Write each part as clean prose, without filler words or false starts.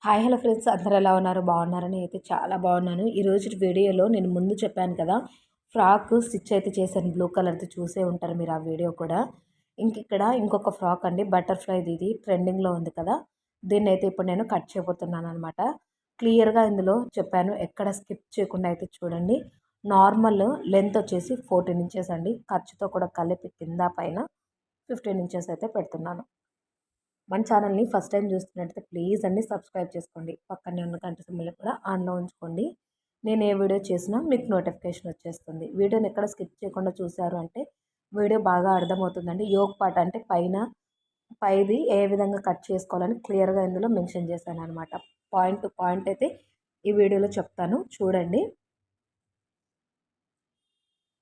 Hi hello friends, అందరూ ఎలా ఉన్నారు? బాగున్నారని అయితే చాలా బాగున్నాను. ఈరోజు వీడియోలో నేను ముందు చెప్పాను కదా, ఫ్రాక్ స్టిచ్ అయితే చేశాను. బ్లూ కలర్ది చూసే ఉంటారు మీరు ఆ వీడియో కూడా. ఇక్కడ ఇంకొక ఫ్రాక్ అండి, బటర్ఫ్లైది. ఇది ట్రెండింగ్లో ఉంది కదా, దీన్ని అయితే ఇప్పుడు నేను కట్ చేయబోతున్నాను అనమాట. క్లియర్గా ఇందులో చెప్పాను, ఎక్కడ స్కిప్ చేయకుండా అయితే చూడండి. నార్మల్ లెంత్ వచ్చేసి 14 ఇంచెస్ అండి, ఖర్చుతో కూడా కలిపి కింద పైన 15 ఇంచెస్ అయితే పెడుతున్నాను. మన ఛానల్ని ఫస్ట్ టైం చూస్తున్నట్టయితే ప్లీజ్ అండి సబ్స్క్రైబ్ చేసుకోండి. పక్కనే ఉన్న గంట సింబల్ని కూడా ఆన్లో ఉంచుకోండి. నేను ఏ వీడియో చేసినా మీకు నోటిఫికేషన్ వచ్చేస్తుంది. వీడియోని ఎక్కడ స్కిప్ చేయకుండా చూశారు అంటే వీడియో బాగా అర్థమవుతుందండి. యోగ్ పార్ట్ అంటే పైది ఏ విధంగా కట్ చేసుకోవాలని క్లియర్గా ఇందులో మెన్షన్ చేశాను అనమాట. పాయింట్ టు పాయింట్ అయితే ఈ వీడియోలో చెప్తాను, చూడండి.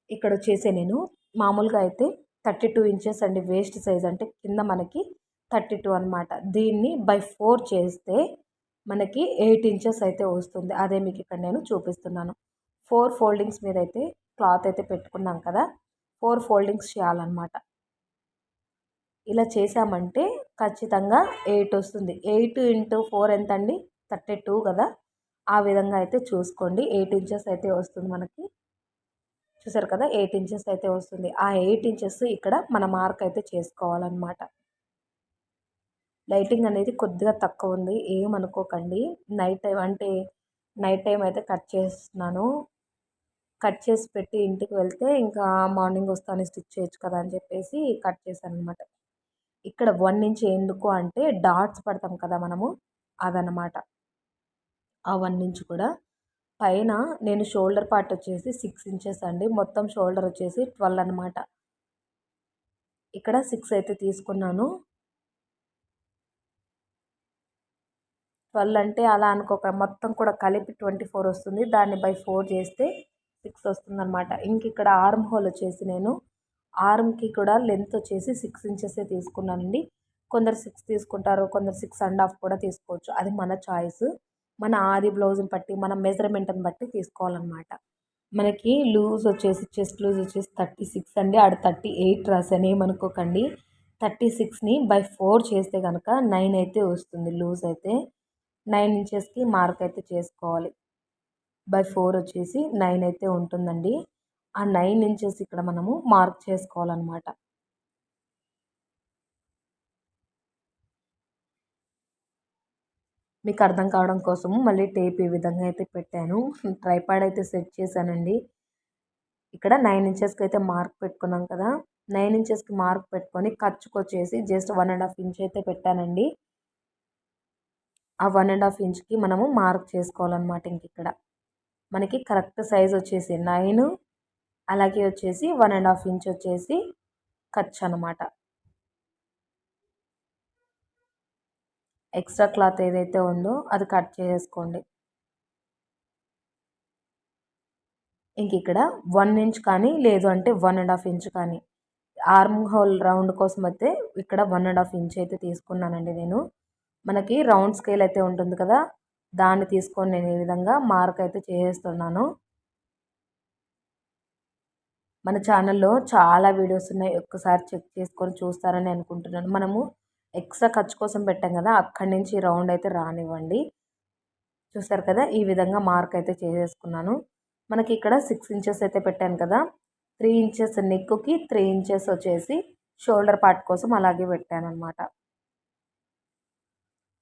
ఇక్కడ వచ్చేసి నేను మామూలుగా అయితే 32 ఇంచెస్ అండి వేస్ట్ సైజ్, అంటే కింద మనకి 32 అనమాట. దీన్ని బై 4 చేస్తే మనకి 8 ఇంచెస్ అయితే వస్తుంది. అదే మీకు ఇక్కడ నేను చూపిస్తున్నాను. 4 ఫోల్డింగ్స్ మీద అయితే క్లాత్ అయితే పెట్టుకున్నాం కదా, 4 ఫోల్డింగ్స్ చేయాలన్నమాట. ఇలా చేసామంటే ఖచ్చితంగా 8 వస్తుంది. 8 ఇంటూ 4 ఎంత అండి? 32 కదా. ఆ విధంగా అయితే చూసుకోండి. 8 ఇంచెస్ అయితే వస్తుంది మనకి. చూసారు కదా, 8 ఇంచెస్ అయితే వస్తుంది. ఆ 8 ఇంచెస్ ఇక్కడ మన మార్క్ అయితే చేసుకోవాలన్నమాట. లైటింగ్ అనేది కొద్దిగా తక్కువ ఉంది, ఏమనుకోకండి. నైట్ టైం అయితే కట్ చేస్తున్నాను. కట్ చేసి పెట్టి ఇంటికి వెళ్తే ఇంకా మార్నింగ్ వస్తాను స్టిచ్ చేయొచ్చు కదా అని చెప్పేసి కట్ చేశాను అనమాట. ఇక్కడ 1 ఇంచ్ ఎందుకు అంటే డాట్స్ పడతాం కదా మనము, అదనమాట. ఆ 1 ఇంచ్ కూడా పైన నేను షోల్డర్ పార్ట్ వచ్చేసి 6 ఇంచెస్ అండి, మొత్తం షోల్డర్ వచ్చేసి 12 అనమాట. ఇక్కడ 6 అయితే తీసుకున్నాను. 12 అంటే అలా అనుకోక, మొత్తం కూడా కలిపి 24 వస్తుంది. దాన్ని బై 4 చేస్తే 6 వస్తుంది అనమాట. ఇక్కడ ఆర్మ్ హోల్ వచ్చేసి నేను ఆర్మ్కి కూడా లెంత్ వచ్చేసి 6 ఇంచెసే తీసుకున్నానండి. కొందరు 6 తీసుకుంటారు, కొందరు 6.5 కూడా తీసుకోవచ్చు. అది మన చాయిస్. మన ఆది బ్లౌజ్ని బట్టి, మన మెజర్మెంట్ని బట్టి తీసుకోవాలన్నమాట. మనకి లూజ్ వచ్చేసి చెస్ట్ లూజ్ వచ్చేసి 36 అండి. 38 రాసాను, ఏమనుకోకండి. 36ని బై 4 చేస్తే కనుక 9 అయితే వస్తుంది లూజ్ అయితే. 9 ఇంచెస్కి మార్క్ అయితే చేసుకోవాలి. బై 4 వచ్చేసి 9 అయితే ఉంటుందండి. ఆ 9 ఇంచెస్ ఇక్కడ మనము మార్క్ చేసుకోవాలన్నమాట. మీకు అర్థం కావడం కోసము మళ్ళీ టేప్ ఈ విధంగా అయితే పెట్టాను. ట్రైపాడ్ అయితే సెట్ చేశానండి. ఇక్కడ 9 ఇంచెస్కి అయితే మార్క్ పెట్టుకున్నాం కదా, 9 ఇంచెస్కి మార్క్ పెట్టుకొని ఖర్చుకు వచ్చేసి జస్ట్ 1.5 ఇంచ్ అయితే పెట్టానండి. ఆ 1.5 ఇంచ్కి మనము మార్క్ చేసుకోవాలన్నమాట. ఇక్కడ మనకి కరెక్ట్ సైజ్ వచ్చేసి 9, అలాగే వచ్చేసి 1.5 ఇంచ్ వచ్చేసి ఖర్చు అనమాట. ఎక్స్ట్రా క్లాత్ ఏదైతే ఉందో అది కట్ చేసుకోండి. ఇక్కడ 1 ఇంచ్ కానీ, లేదు అంటే 1.5 ఇంచ్ కానీ, ఆర్మ్ హోల్ రౌండ్ కోసం అయితే ఇక్కడ 1.5 ఇంచ్ అయితే తీసుకున్నానండి నేను. మనకి రౌండ్ స్కేల్ అయితే ఉంటుంది కదా, దాన్ని తీసుకొని నేను ఈ విధంగా మార్క్ అయితే చేసేస్తున్నాను. మన ఛానల్లో చాలా వీడియోస్ ఉన్నాయి, ఒక్కసారి చెక్ చేసుకొని చూస్తారని అనుకుంటున్నాను. మనము ఎక్స్ట్రా ఖర్చు కోసం పెట్టాం కదా, అక్కడి నుంచి రౌండ్ అయితే రానివ్వండి. చూసారు కదా, ఈ విధంగా మార్క్ అయితే చేసేసుకున్నాను. మనకి ఇక్కడ 6 ఇంచెస్ అయితే పెట్టాను కదా, 3 ఇంచెస్ నెక్కి, 3 ఇంచెస్ వచ్చేసి షోల్డర్ పార్ట్ కోసం అలాగే పెట్టాను అనమాట.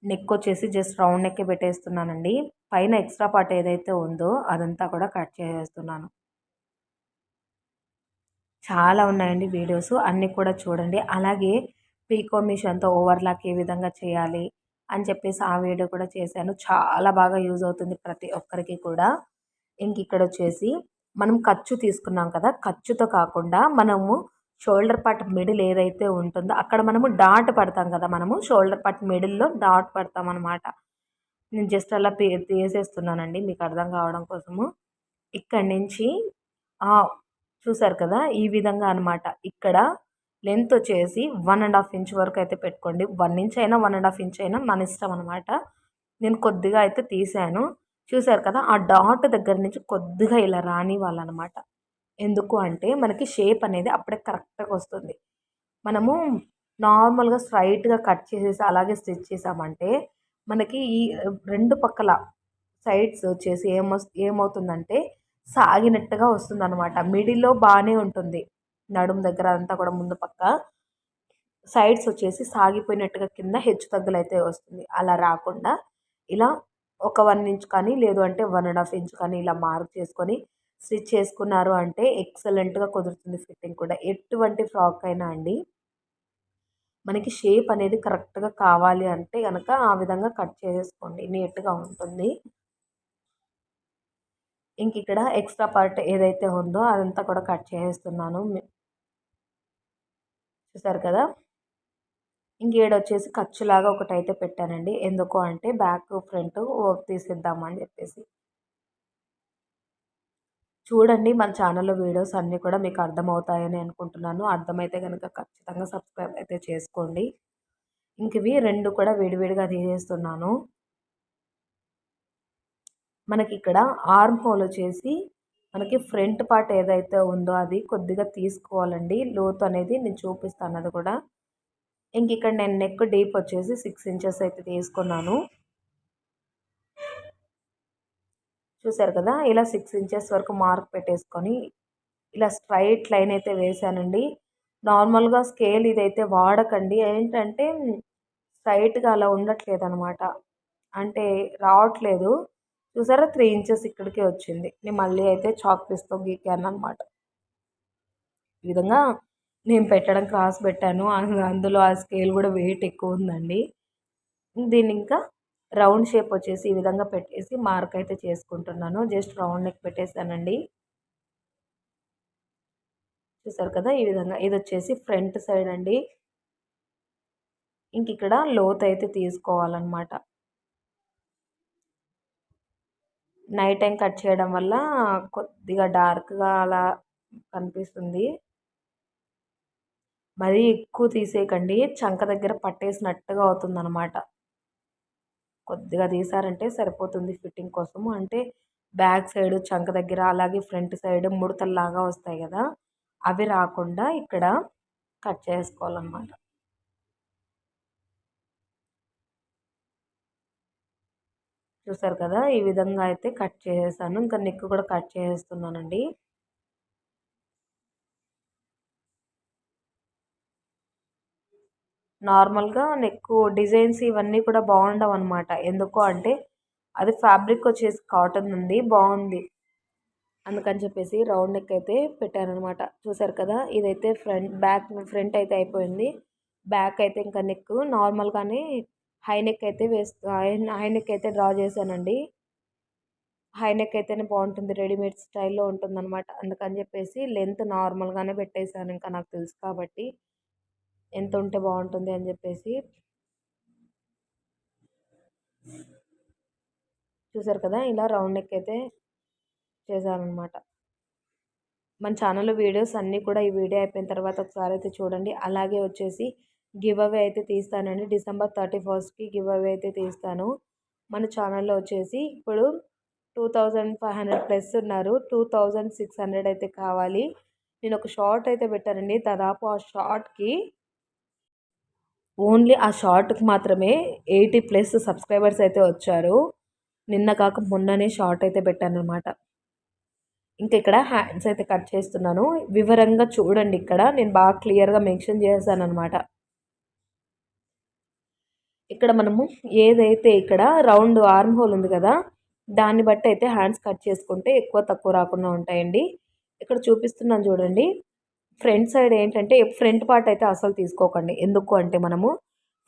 నెక్ వచ్చేసి జస్ట్ రౌండ్ నెక్కే పెట్టేస్తున్నానండి. పైన ఎక్స్ట్రా పార్ట్ ఏదైతే ఉందో అదంతా కూడా కట్ చేసేస్తున్నాను. చాలా ఉన్నాయండి వీడియోస్, అన్నీ కూడా చూడండి. అలాగే పీకో మిషన్తో ఓవర్లాక్ ఏ విధంగా చేయాలి అని చెప్పేసి ఆ వీడియో కూడా చేశాను. చాలా బాగా యూజ్ అవుతుంది ప్రతి ఒక్కరికి కూడా. ఇక్కడ వచ్చేసి మనం ఖర్చు తీసుకున్నాం కదా, ఖర్చుతో కాకుండా మనము షోల్డర్ పార్ట్ మిడిల్ ఏదైతే ఉంటుందో అక్కడ మనము డాట్ పడతాం కదా, మనము షోల్డర్ పార్ట్ మిడిల్లో డాట్ పడతాం అనమాట. నేను జస్ట్ అలా తీసేస్తున్నానండి మీకు అర్థం కావడం కోసము. ఇక్కడి నుంచి చూసారు కదా, ఈ విధంగా అనమాట. ఇక్కడ లెంత్ వచ్చేసి 1.5 ఇంచ్ వరకు అయితే పెట్టుకోండి. 1 ఇంచ్ అయినా 1.5 ఇంచ్ అయినా మన ఇష్టం అనమాట. నేను కొద్దిగా అయితే తీసాను. చూసారు కదా, ఆ డాట్ దగ్గర నుంచి కొద్దిగా ఇలా రానివ్వాలన్నమాట. ఎందుకు అంటే మనకి షేప్ అనేది అప్పుడే కరెక్ట్గా వస్తుంది. మనము నార్మల్గా స్ట్రైట్గా కట్ చేసేసి అలాగే స్టిచ్ చేసామంటే మనకి ఈ 2 పక్కల సైడ్స్ వచ్చేసి ఏమవుతుందంటే సాగినట్టుగా వస్తుందనమాట. మిడిల్‌లో బానే ఉంటుంది. నడుము దగ్గర అంతా కూడా ముందు పక్క. సైడ్స్ వచ్చేసి సాగిపోయినట్టుగా కింద హెచ్చు తగ్గులైతే వస్తుంది. అలా రాకుండా ఇలా ఒక 1 ఇంచ్ కానీ లేదు అంటే 1 ½ ఇంచ్ కానీ ఇలా మార్క్ చేసుకొని స్టిచ్ చేసుకున్నారు అంటే ఎక్సలెంట్‌గా కుదురుతుంది ఫిట్టింగ్ కూడా. ఎటువంటి ఫ్రాక్ అయినా అండి మనకి షేప్ అనేది కరెక్ట్‌గా కావాలి అంటే గనక ఆ విధంగా కట్ చేసేసుకోండి. నీట్‌గా ఉంటుంది. ఇంకిక్కడ ఎక్స్‌ట్రా పార్ట్ ఏదైతే ఉందో అదంతా కూడా కట్ చేసేస్తున్నాను. చూసారు కదా! ఇంకేడొచ్చేసి ఖర్చులాగా ఒకటైతే పెట్టానండి. ఎందుకు అంటే బ్యాక్, ఫ్రంట్ తీసేద్దామని చెప్పేసి. చూడండి మన ఛానల్‌లో వీడియోస్ అన్నీ కూడా మీకు అర్థమవుతాయని అనుకుంటున్నాను. అర్థమైతే గనక ఖచ్చితంగా సబ్స్క్రైబ్ అయితే చేసుకోండి. ఇంకివి 2 కూడా విడివిడిగా తీసేస్తున్నాను. మనకిక్కడ ఆర్మ్ హోల్ వచ్చేసి మనకి ఫ్రంట్ పార్ట్ ఏదైతే ఉందో అది కొద్దిగా తీసుకోవాలండి. లోతు అనేది నేను చూపిస్తాను అది కూడా. ఇంకిక్కడ నేను నెక్ డీప్ వచ్చేసి 6 ఇంచెస్ అయితే తీసుకున్నాను. చూసారు కదా! ఇలా 6 ఇంచెస్ వరకు మార్క్ పెట్టేసుకొని ఇలా స్ట్రైట్ లైన్ అయితే వేశానండి. నార్మల్‌గా స్కేల్ ఇదైతే వాడకండి. ఏంటంటే స్ట్రైట్‌గా అలా ఉండట్లేదనమాట. అంటే రావట్లేదు. చూసారా 3 ఇంచెస్ ఇక్కడికే వచ్చింది. నేను మళ్ళీ అయితే చాక్ పీస్‌తో గీకాననమాట. ఈ విధంగా నేను పెట్టడం క్రాస్ పెట్టాను. అందులో ఆ స్కేల్ కూడా వెయిట్ ఎక్కువ ఉందండి. దీన్నింకా రౌండ్ షేప్ వచ్చేసి ఈ విధంగా పెట్టేసి మార్క్ అయితే చేసుకుంటున్నాను. జస్ట్ రౌండ్ నెక్ పెట్టేసానండి. చూసారు కదా! ఈ విధంగా ఇదొచ్చేసి ఫ్రంట్ సైడ్ అండి. ఇంకిక్కడ లోతైతే తీసుకోవాలన్నమాట. నైట్ టైం కట్ చేయడం వల్ల కొద్దిగా డార్క్‌గా అలా కనిపిస్తుంది. మరీ ఎక్కువ తీసేయకండి. చంక దగ్గర పట్టేసినట్టుగా అవుతుందనమాట. కొద్దిగా తీశారంటే సరిపోతుంది ఫిట్టింగ్ కోసము. అంటే బ్యాక్ సైడ్ చంక దగ్గర అలాగే ఫ్రంట్ సైడ్ ముడతల్లాగా వస్తాయి గదా! అవి రాకుండా ఇక్కడ కట్ చేసుకోవాలన్నమాట. చూసారు కదా! ఈ విధంగా అయితే కట్ చేసేసాను. ఇంకా నెక్ కూడా కట్ చేసేస్తున్నానండి. నార్మల్‌గా నెక్కు డిజైన్స్ ఇవన్నీ కూడా బాగుండవన్నమాట. ఎందుకు అంటే అది ఫ్యాబ్రిక్ వచ్చేసి కాటన్ ఉంది. బాగుంది. అందుకని చెప్పేసి రౌండ్ నెక్ అయితే పెట్టాననమాట. చూసారు కదా! ఇదైతే ఫ్రంట్ అయితే అయిపోయింది. బ్యాక్ అయితే ఇంకా నెక్ నార్మల్‌గానే హై నెక్ అయితే హై నెక్ అయితే డ్రా చేశానండి. హై నెక్ అయితేనే బాగుంటుంది. రెడీమేడ్ స్టైల్‌లో ఉంటుందనమాట. అందుకని చెప్పేసి లెంత్ నార్మల్‌గానే పెట్టేసాను. ఇంకా నాకు తెలుసు కాబట్టి ఎంత ఉంటే బాగుంటుంది అని చెప్పేసి. చూసారు కదా! ఇలా రౌండ్ నెక్ అయితే చేశాననమాట. మన ఛానల్‌లో వీడియోస్ అన్నీ కూడా ఈ వీడియో అయిపోయిన తర్వాత ఒకసారి అయితే చూడండి. అలాగే వచ్చేసి గివ్ అవే అయితే తీస్తానండి. డిసెంబర్ 31కి గివ్ అవే అయితే తీస్తాను. మన ఛానల్‌లో వచ్చేసి ఇప్పుడు 2500 ప్లస్ ఉన్నారు. 2600 అయితే కావాలి. నేను ఒక షార్ట్ అయితే పెట్టానండి. దాదాపు ఆ షార్ట్‌కి ఓన్లీ ఆ షార్ట్‌కి మాత్రమే 80 ప్లస్ సబ్స్క్రైబర్స్ అయితే వచ్చారు. నిన్న కాక మొన్ననే షార్ట్ అయితే పెట్టాననమాట. ఇంకా ఇక్కడ హ్యాండ్స్ అయితే కట్ చేస్తున్నాను. వివరంగా చూడండి ఇక్కడ. నేను బాగా క్లియర్‌గా మెన్షన్ చేశాననమాట. ఇక్కడ మనము ఏదైతే ఇక్కడ రౌండ్ ఆర్మ్ హోల్ ఉంది కదా! దాన్ని బట్టి అయితే హ్యాండ్స్ కట్ చేసుకుంటే ఎక్కువ తక్కువ రాకుండా ఉంటాయండి. ఇక్కడ చూపిస్తున్నాను చూడండి. ఫ్రంట్ సైడ్ ఏంటంటే ఫ్రంట్ పార్ట్ అయితే అస్సలు తీసుకోకండి. ఎందుకు అంటే మనము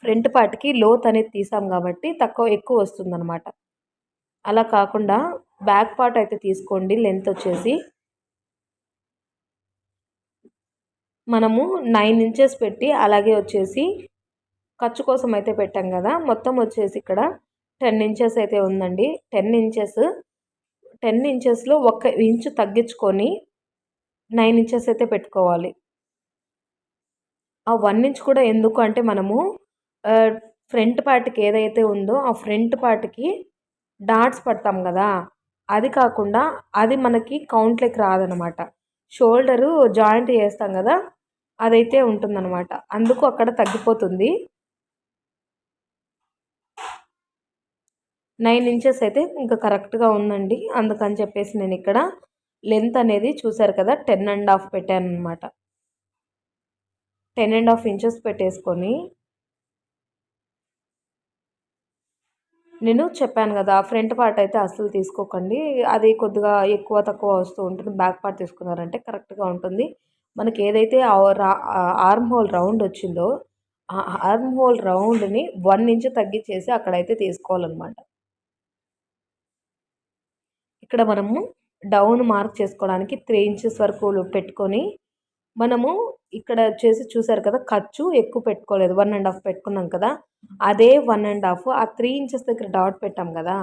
ఫ్రంట్ పార్ట్‌కి లోత్ అనేది తీసాం కాబట్టి ఎక్కువ వస్తుందనమాట. అలా కాకుండా బ్యాక్ పార్ట్ అయితే తీసుకోండి లెంత్ వచ్చేసి. మనము 9 ఇంచెస్ పెట్టి అలాగే వచ్చేసి ఖర్చు కోసం అయితే పెట్టాం కదా! మొత్తం వచ్చేసి ఇక్కడ 10 ఇంచెస్ అయితే ఉందండి. 10 ఇంచెస్‌లో 1 ఇంచు తగ్గించుకొని 9 ఇంచెస్ అయితే పెట్టుకోవాలి. ఆ 1 ఇంచ్ కూడా ఎందుకు అంటే మనము ఆహ్, ఫ్రంట్ పార్ట్‌కి ఏదైతే ఉందో ఆ ఫ్రంట్ పార్ట్‌కి డాట్స్ పడతాం కదా! అది కాకుండా అది మనకి కౌంట్‌లోకి రాదనమాట. షోల్డరు జాయింట్ చేస్తాం కదా! అదైతే ఉంటుందనమాట. అందుకు అక్కడ తగ్గిపోతుంది. 9 ఇంచెస్ అయితే ఇంకా కరెక్ట్గా ఉందండి. అందుకని చెప్పేసి నేను ఇక్కడ లెంత్ అనేది చూసారు కదా 10.5 పెట్టాను అనమాట. 10.5 ఇంచెస్ పెట్టేసుకొని నేను చెప్పాను కదా ఫ్రంట్ పార్ట్ అయితే అస్సలు తీసుకోకండి. అది కొద్దిగా ఎక్కువ తక్కువ వస్తూ ఉంటుంది. బ్యాక్ పార్ట్ తీసుకున్నారంటే కరెక్ట్గా ఉంటుంది. మనకి ఏదైతే ఆర్మ్ హోల్ రౌండ్ వచ్చిందో ఆ ఆర్మ్ హోల్ రౌండ్ని 1 ఇంచ్ తగ్గించేసి అక్కడైతే తీసుకోవాలన్నమాట. ఇక్కడ మనము డౌన్ మార్క్ చేసుకోవడానికి 3 ఇంచెస్ వరకు పెట్టుకొని మనము ఇక్కడ వచ్చేసి చూసారు కదా ఖర్చు ఎక్కువ పెట్టుకోలేదు. 1.5 పెట్టుకున్నాం కదా, అదే 1.5 ఆ 3 ఇంచెస్ దగ్గర డాట్ పెట్టాం కదా,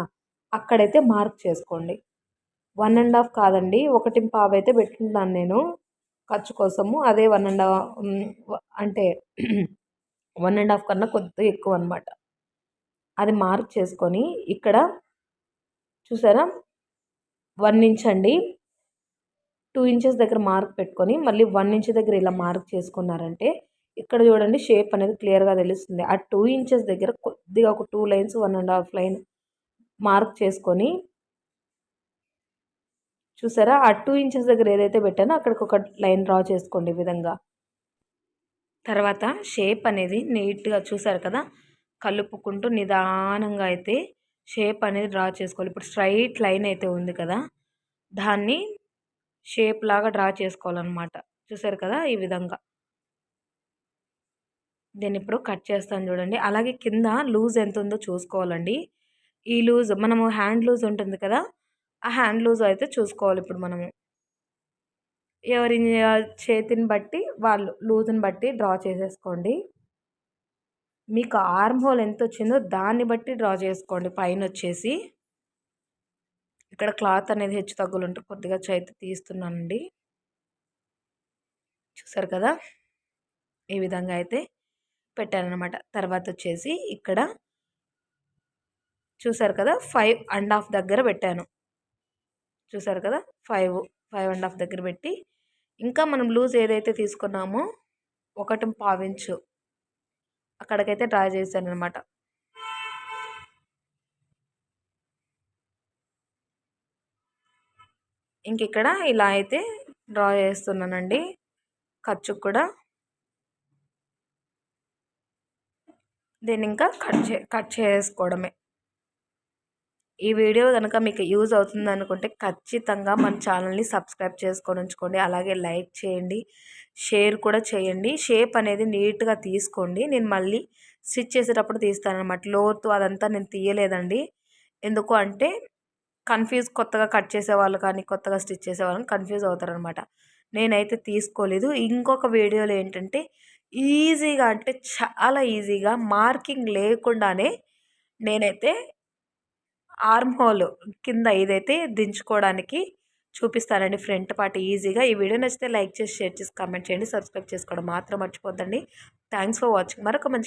అక్కడైతే మార్క్ చేసుకోండి. 1.5 కాదండి, 1.5 అయితే పెట్టుకుంటాను నేను ఖర్చు కోసము. అదే 1.5 అంటే 1.5 కన్నా కొద్దిగా ఎక్కువ అనమాట. అది మార్క్ చేసుకొని ఇక్కడ చూసారా 1 ఇంచ్ అండి, 2 ఇంచెస్ దగ్గర మార్క్ పెట్టుకొని మళ్ళీ 1 ఇంచ్ దగ్గర ఇలా మార్క్ చేసుకున్నారంటే ఇక్కడ చూడండి షేప్ అనేది క్లియర్గా తెలుస్తుంది. ఆ 2 ఇంచెస్ దగ్గర కొద్దిగా ఒక 2 లైన్స్ 1.5 లైన్ మార్క్ చేసుకొని చూసారా ఆ 2 ఇంచెస్ దగ్గర ఏదైతే పెట్టానో అక్కడికి ఒక లైన్ డ్రా చేసుకోండి ఈ విధంగా. తర్వాత షేప్ అనేది నీట్గా చూసారు కదా, కలుపుకుంటూ నిదానంగా అయితే షేప్ అనేది డ్రా చేసుకోవాలి. ఇప్పుడు స్ట్రైట్ లైన్ అయితే ఉంది కదా, దాన్ని షేప్ లాగా డ్రా చేసుకోవాలన్నమాట. చూసారు కదా ఈ విధంగా. దీన్ని ఇప్పుడు కట్ చేస్తాను చూడండి. అలాగే కింద లూజ్ ఎంత ఉందో చూసుకోవాలండి. ఈ లూజ్ మనము హ్యాండ్ లూజ్ ఉంటుంది కదా, ఆ హ్యాండ్ లూజ్ అయితే చూసుకోవాలి. ఇప్పుడు మనము ఎవరి చేతిని బట్టి వాళ్ళు లూజ్ని బట్టి డ్రా చేసేసుకోండి. మీకు ఆర్మ్ హోల్ ఎంత వచ్చిందో దాన్ని బట్టి డ్రా చేసుకోండి. పైన వచ్చేసి ఇక్కడ క్లాత్ అనేది హెచ్చు తగ్గులు ఉంటే కొద్దిగా చేతి తీస్తున్నానండి. చూసారు కదా ఈ విధంగా అయితే పెట్టానన్నమాట. తర్వాత వచ్చేసి ఇక్కడ చూసారు కదా 5.5 దగ్గర పెట్టాను. చూసారు కదా 5.5 దగ్గర పెట్టి ఇంకా మనం లూజ్ ఏదైతే తీసుకున్నామో 1.5 ఇంచు అక్కడికైతే డ్రా చేశాను అనమాట. ఇంక ఇక్కడ ఇలా అయితే డ్రా చేస్తున్నానండి. ఖర్చు కూడా దీన్ని ఇంకా కట్ చేసుకోవడమే. ఈ వీడియో కనుక మీకు యూజ్ అవుతుంది అనుకుంటే ఖచ్చితంగా మన ఛానల్ని సబ్స్క్రైబ్ చేసుకొని ఉంచుకోండి. అలాగే లైక్ చేయండి, షేర్ కూడా చేయండి. షేప్ అనేది నీట్గా తీసుకోండి. నేను మళ్ళీ స్టిచ్ చేసేటప్పుడు తీస్తానన్నమాట. లోతు అదంతా నేను తీయలేదండి. ఎందుకు అంటే కొత్తగా కట్ చేసేవాళ్ళు కానీ కొత్తగా స్టిచ్ చేసేవాళ్ళని కన్ఫ్యూజ్ అవుతారనమాట. నేనైతే తీసుకోలేదు. ఇంకొక వీడియోలో ఏంటంటే ఈజీగా అంటే చాలా ఈజీగా మార్కింగ్ లేకుండానే నేనైతే ఆర్మ్ హోల్ కింద ఇదైతే దించుకోవడానికి చూపిస్తానండి ఫ్రంట్ పార్ట్ ఈజీగా. ఈ వీడియో నచ్చితే లైక్ చేసి షేర్ చేసి కామెంట్ చేయండి. సబ్స్క్రైబ్ చేసుకోవడం మాత్రం మర్చిపోద్దండి. Thanks for watching. మరొక మంచి